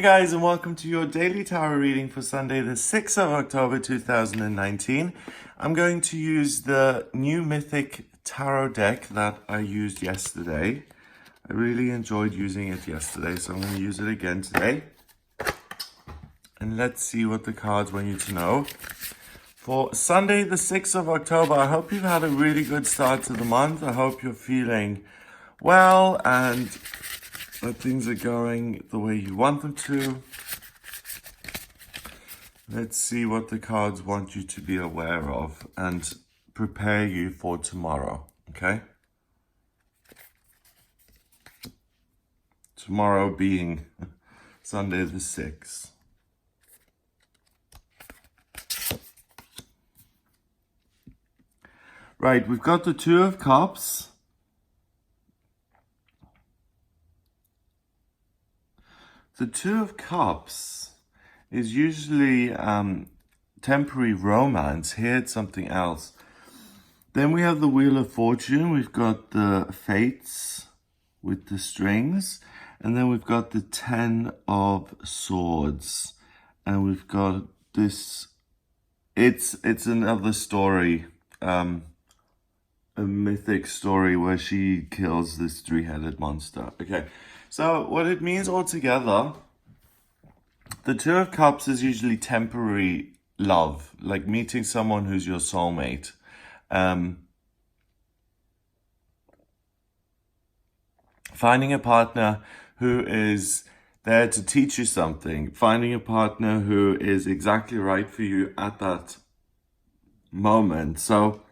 Hi guys, and welcome to your daily tarot reading for Sunday the 6th of October 2019. I'm going to use the new Mythic tarot deck that I used yesterday. I really enjoyed using it yesterday, so I'm going to use it again today. And let's see what the cards want you to know. For Sunday the 6th of October, I hope you've had a really good start to the month. I hope you're feeling well and that things are going the way you want them to. Let's see what the cards want you to be aware of and prepare you for tomorrow, okay? Tomorrow being Sunday the 6th. Right, we've got the Two of Cups. The Two of Cups is usually temporary romance. Here it's something else. Then we have the Wheel of Fortune. We've got the Fates with the strings. And then we've got the Ten of Swords. And we've got this, it's another story, a mythic story where she kills this three-headed monster. Okay. So what it means altogether, the Two of Cups is usually temporary love, like meeting someone who's your soulmate. Finding a partner who is there to teach you something. Finding a partner who is exactly right for you at that moment. So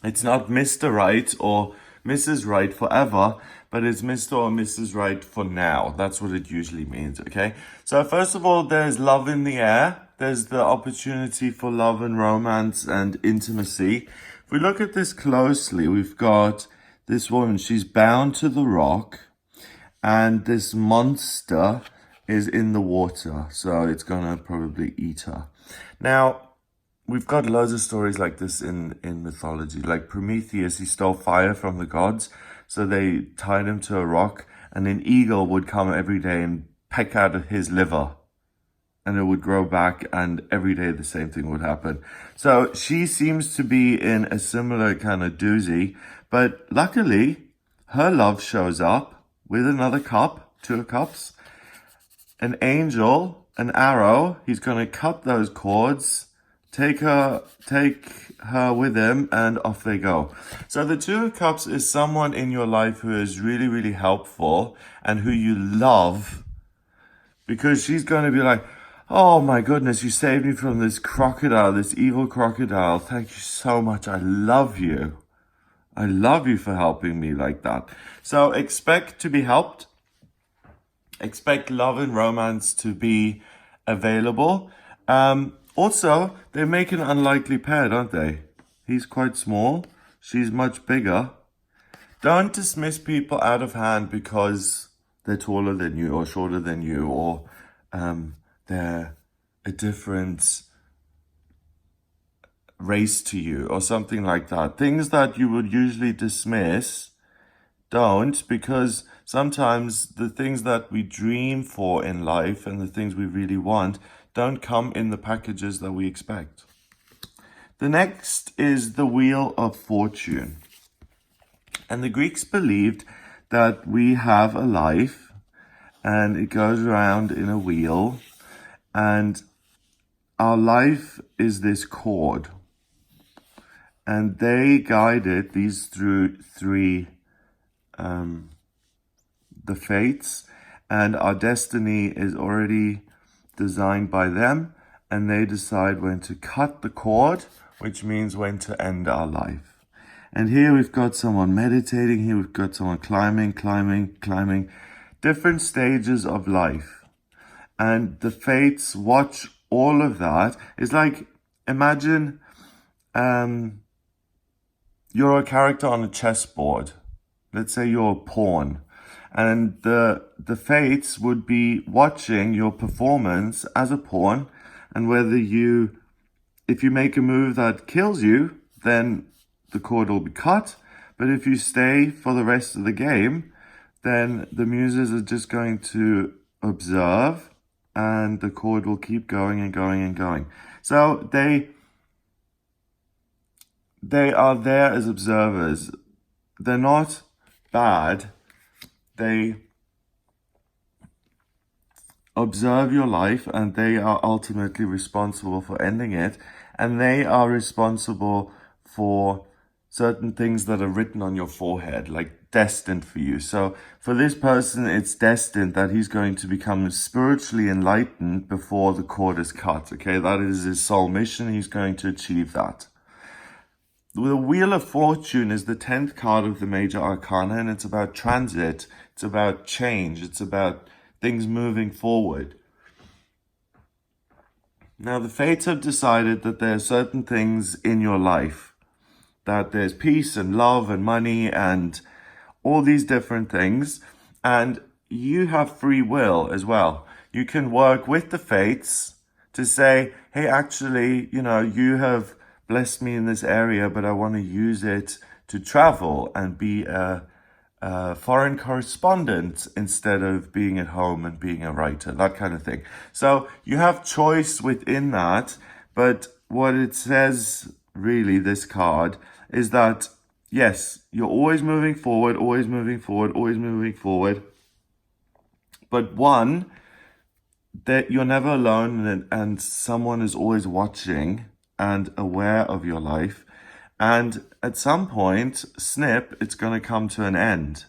it's not Mr. Right or Mrs. Right forever, but it's Mr. or Mrs. Right for now. That's what it usually means, okay? So first of all, there's love in the air. There's the opportunity for love and romance and intimacy. If we look at this closely, we've got this woman. She's bound to the rock, and this monster is in the water. So it's gonna probably eat her. Now, we've got loads of stories like this in mythology. Like Prometheus, he stole fire from the gods. So they tied him to a rock, and an eagle would come every day and peck out his liver. And it would grow back, and every day the same thing would happen. So she seems to be in a similar kind of doozy. But luckily, her love shows up with another cup, Two of Cups. An angel, an arrow. He's going to cut those cords. Take her with him, and off they go. So the Two of Cups is someone in your life who is really, really helpful and who you love, because she's going to be like, oh my goodness, you saved me from this crocodile, this evil crocodile. Thank you so much. I love you. I love you for helping me like that. So expect to be helped. Expect love and romance to be available. Also, they make an unlikely pair, don't they? He's quite small. She's much bigger. Don't dismiss people out of hand because they're taller than you or shorter than you, or they're a different race to you or something like that. Things that you would usually dismiss, don't, because sometimes the things that we dream for in life and the things we really want don't come in the packages that we expect. The next is the Wheel of Fortune. And the Greeks believed that we have a life and it goes around in a wheel, and our life is this cord. And they guided these through the fates, and our destiny is already designed by them, and they decide when to cut the cord, which means when to end our life. And here we've got someone meditating, here we've got someone climbing, different stages of life. And the fates watch all of that. It's like, imagine you're a character on a chessboard. Let's say you're a pawn. And the fates would be watching your performance as a pawn, and whether if you make a move that kills you, then the cord will be cut. But if you stay for the rest of the game, then the muses are just going to observe, and the cord will keep going and going and going. So they are there as observers. They're not bad. They observe your life, and they are ultimately responsible for ending it, and they are responsible for certain things that are written on your forehead, like destined for you. So for this person, it's destined that he's going to become spiritually enlightened before the cord is cut. Okay, that is his soul mission. He's going to achieve that. The Wheel of Fortune is the 10th card of the major arcana, and it's about transit. It's about change. It's about things moving forward. Now, the fates have decided that there are certain things in your life, that there's peace and love and money and all these different things, and you have free will as well. You can work with the fates to say, hey, actually, you have blessed me in this area, but I want to use it to travel and be a foreign correspondent instead of being at home and being a writer, that kind of thing. So you have choice within that, but what it says, really, this card, is that, yes, you're always moving forward, always moving forward, always moving forward. But one, that you're never alone, and someone is always watching and aware of your life. And at some point, snip, it's going to come to an end.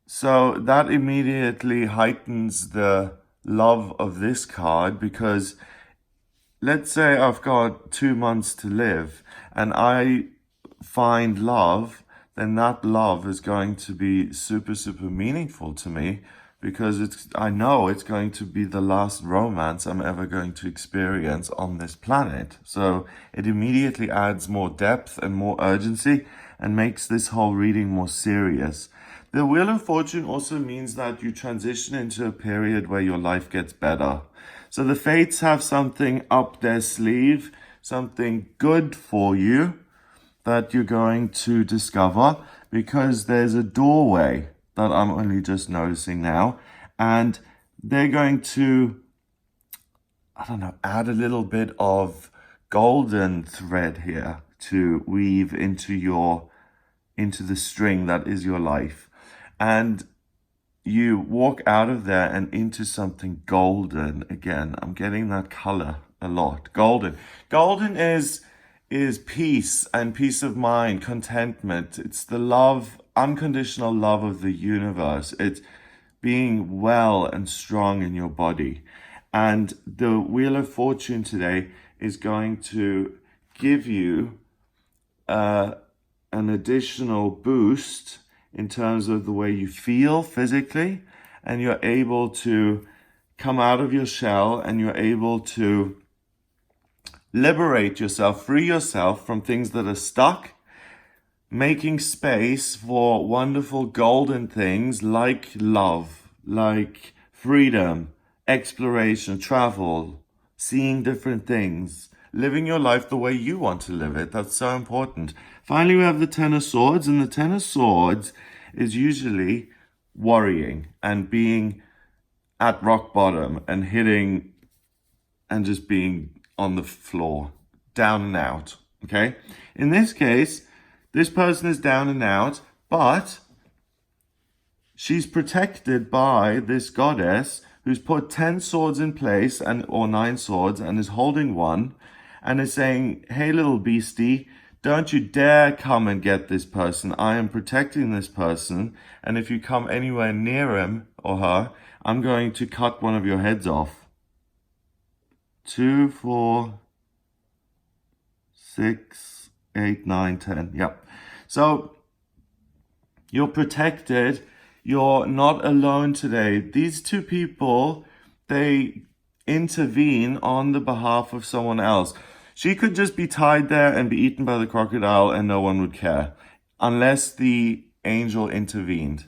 So that immediately heightens the love of this card, because let's say I've got 2 months to live and I find love, then that love is going to be super, super meaningful to me, because I know it's going to be the last romance I'm ever going to experience on this planet. So it immediately adds more depth and more urgency and makes this whole reading more serious. The Wheel of Fortune also means that you transition into a period where your life gets better. So the fates have something up their sleeve, something good for you that you're going to discover, because there's a doorway that I'm only just noticing now, and they're going to, add a little bit of golden thread here to weave into the string that is your life. And you walk out of there and into something golden again. I'm getting that color a lot. Golden. Golden is peace and peace of mind, contentment. It's the love, unconditional love of the universe. It's being well and strong in your body. And the Wheel of Fortune today is going to give you an additional boost in terms of the way you feel physically, and you're able to come out of your shell, and you're able to liberate yourself, free yourself from things that are stuck, making space for wonderful golden things like love, like freedom, exploration, travel, seeing different things, living your life the way you want to live it. That's so important. Finally, we have the Ten of Swords, and the Ten of Swords is usually worrying and being at rock bottom and hitting and just being on the floor, down and out, okay? In this case, this person is down and out, but she's protected by this goddess who's put 10 swords in place, or 9 swords, and is holding one, and is saying, hey, little beastie, don't you dare come and get this person. I am protecting this person, and if you come anywhere near him or her, I'm going to cut one of your heads off. 2, 4, 6, 8, 9, 10. Yep. So you're protected. You're not alone today. These two people, they intervene on the behalf of someone else. She could just be tied there and be eaten by the crocodile and no one would care, unless the angel intervened.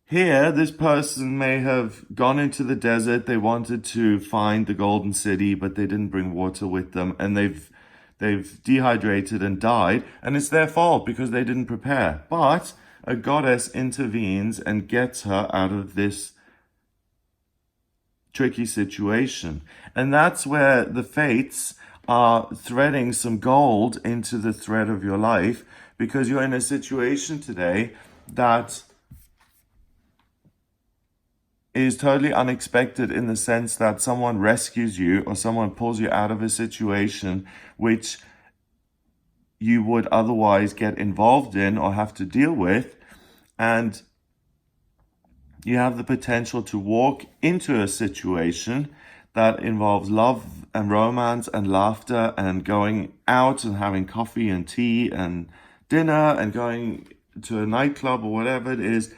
Here, this person may have gone into the desert. They wanted to find the golden city, but they didn't bring water with them, and they've dehydrated and died, and it's their fault because they didn't prepare. But a goddess intervenes and gets her out of this tricky situation. And that's where the fates are threading some gold into the thread of your life, because you're in a situation today that is totally unexpected, in the sense that someone rescues you or someone pulls you out of a situation which you would otherwise get involved in or have to deal with. And you have the potential to walk into a situation that involves love and romance and laughter and going out and having coffee and tea and dinner and going to a nightclub or whatever it is.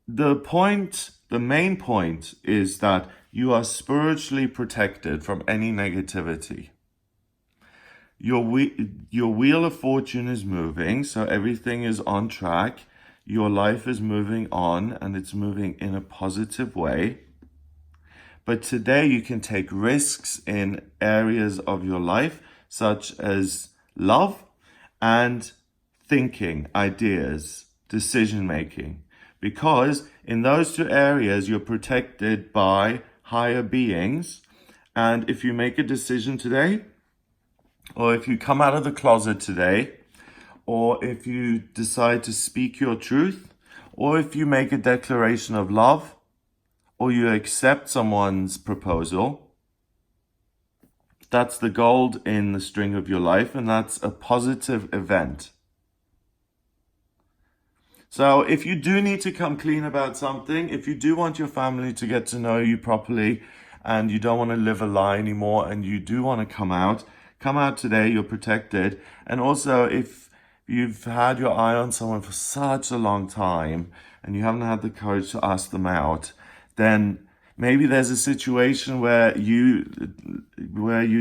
The main point is that you are spiritually protected from any negativity. Your wheel of fortune is moving, so everything is on track. Your life is moving on, and it's moving in a positive way. But today you can take risks in areas of your life, such as love and thinking, ideas, decision making. Because in those two areas, you're protected by higher beings. And if you make a decision today, or if you come out of the closet today, or if you decide to speak your truth, or if you make a declaration of love, or you accept someone's proposal, that's the gold in the string of your life, and that's a positive event. So if you do need to come clean about something, if you do want your family to get to know you properly, and you don't want to live a lie anymore, and you do want to come out today, you're protected. And also, if you've had your eye on someone for such a long time and you haven't had the courage to ask them out, then maybe there's a situation where you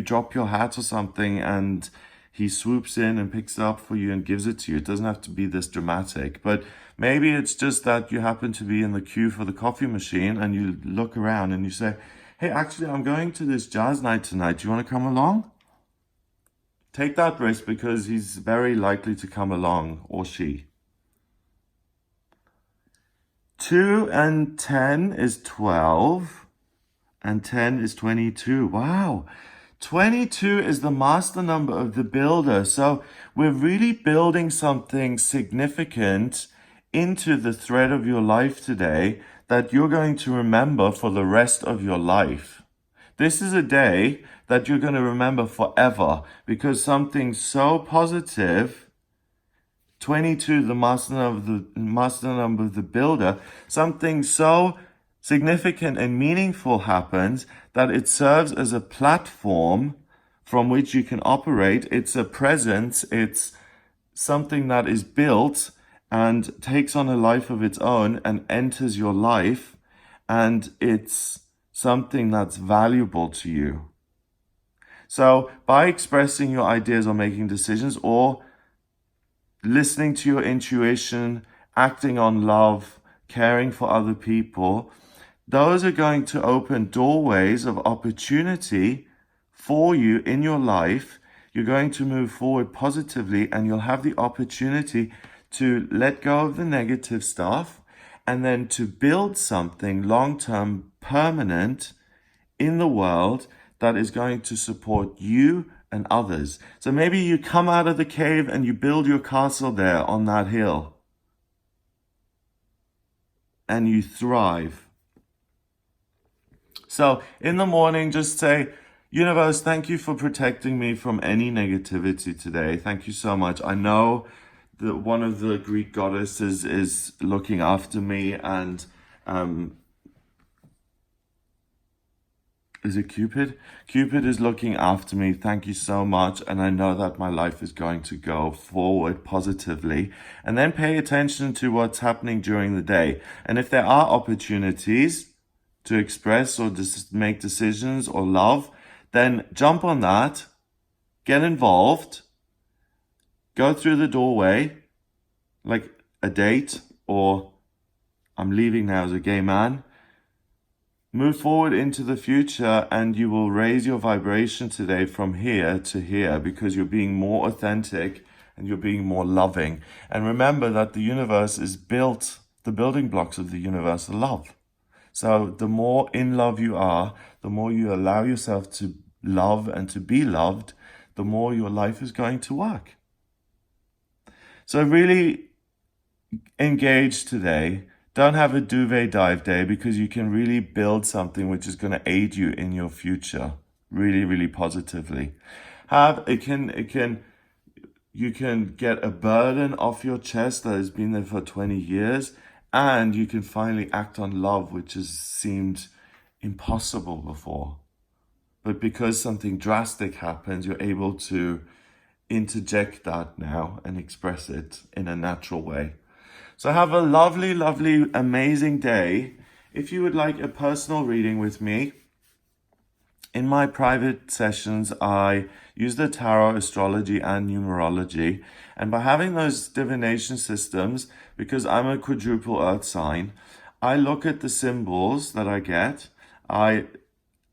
drop your hat or something and he swoops in and picks it up for you and gives it to you. It doesn't have to be this dramatic, but maybe it's just that you happen to be in the queue for the coffee machine and you look around and you say, hey, actually, I'm going to this jazz night tonight. Do you want to come along? Take that risk, because he's very likely to come along, or she. 2 and 10 is 12, and 10 is 22. Wow. 22 is the master number of the builder. So we're really building something significant into the thread of your life today that you're going to remember for the rest of your life. This is a day that you're going to remember forever, because something so positive, 22, the master number of the builder, something so significant and meaningful happens that it serves as a platform from which you can operate. It's a presence. It's something that is built and takes on a life of its own and enters your life. And it's something that's valuable to you. So by expressing your ideas or making decisions, or listening to your intuition, acting on love, caring for other people, those are going to open doorways of opportunity for you in your life. You're going to move forward positively, and you'll have the opportunity to let go of the negative stuff and then to build something long-term, permanent in the world that is going to support you and others. So maybe you come out of the cave and you build your castle there on that hill, and you thrive. So in the morning, just say, universe, thank you for protecting me from any negativity today. Thank you so much. I know that one of the Greek goddesses is looking after me, and is it Cupid? Cupid is looking after me. Thank you so much. And I know that my life is going to go forward positively. And then pay attention to what's happening during the day. And if there are opportunities to express or just make decisions or love, then jump on that, get involved, go through the doorway, like a date, or I'm leaving now as a gay man. Move forward into the future, and you will raise your vibration today from here to here, because you're being more authentic and you're being more loving. And remember that the universe is built, the building blocks of the universe are love. So the more in love you are, the more you allow yourself to love and to be loved, the more your life is going to work. So really engage today. Don't have a duvet dive day, because you can really build something which is going to aid you in your future really, really positively. You can get a burden off your chest that has been there for 20 years, and you can finally act on love, which has seemed impossible before. But because something drastic happens, you're able to interject that now and express it in a natural way. So have a lovely, lovely, amazing day. If you would like a personal reading with me, in my private sessions, I use the tarot, astrology, and numerology. And by having those divination systems, because I'm a quadruple earth sign, I look at the symbols that I get, I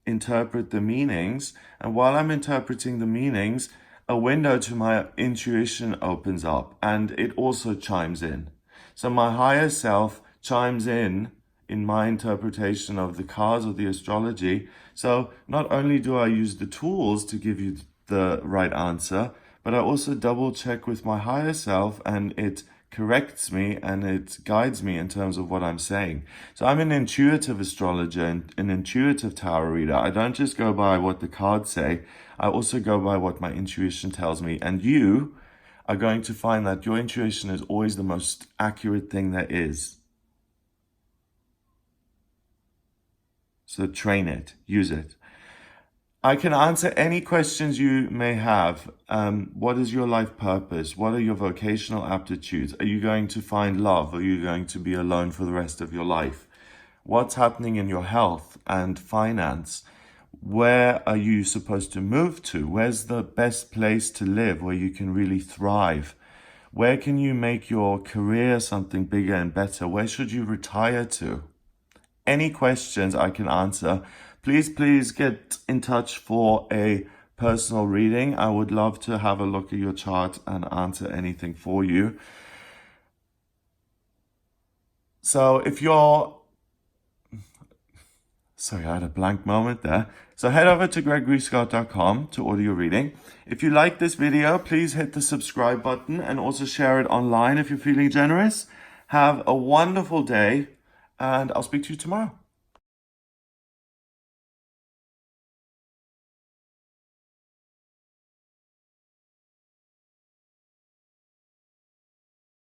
interpret the meanings, and while I'm interpreting the meanings, a window to my intuition opens up, and it also chimes in. So my higher self chimes in my interpretation of the cards or the astrology. So not only do I use the tools to give you the right answer, but I also double check with my higher self, and it corrects me and it guides me in terms of what I'm saying. So I'm an intuitive astrologer and an intuitive tarot reader. I don't just go by what the cards say. I also go by what my intuition tells me. And you are going to find that your intuition is always the most accurate thing there is. So train it, use it. I can answer any questions you may have. What is your life purpose? What are your vocational aptitudes? Are you going to find love? Are you going to be alone for the rest of your life? What's happening in your health and finance? Where are you supposed to move to? Where's the best place to live where you can really thrive? Where can you make your career something bigger and better? Where should you retire to? Any questions I can answer, please get in touch for a personal reading. I would love to have a look at your chart and answer anything for you. So if you're... Sorry, I had a blank moment there. So head over to gregoryscott.com to order your reading. If you like this video, please hit the subscribe button and also share it online if you're feeling generous. Have a wonderful day, and I'll speak to you tomorrow.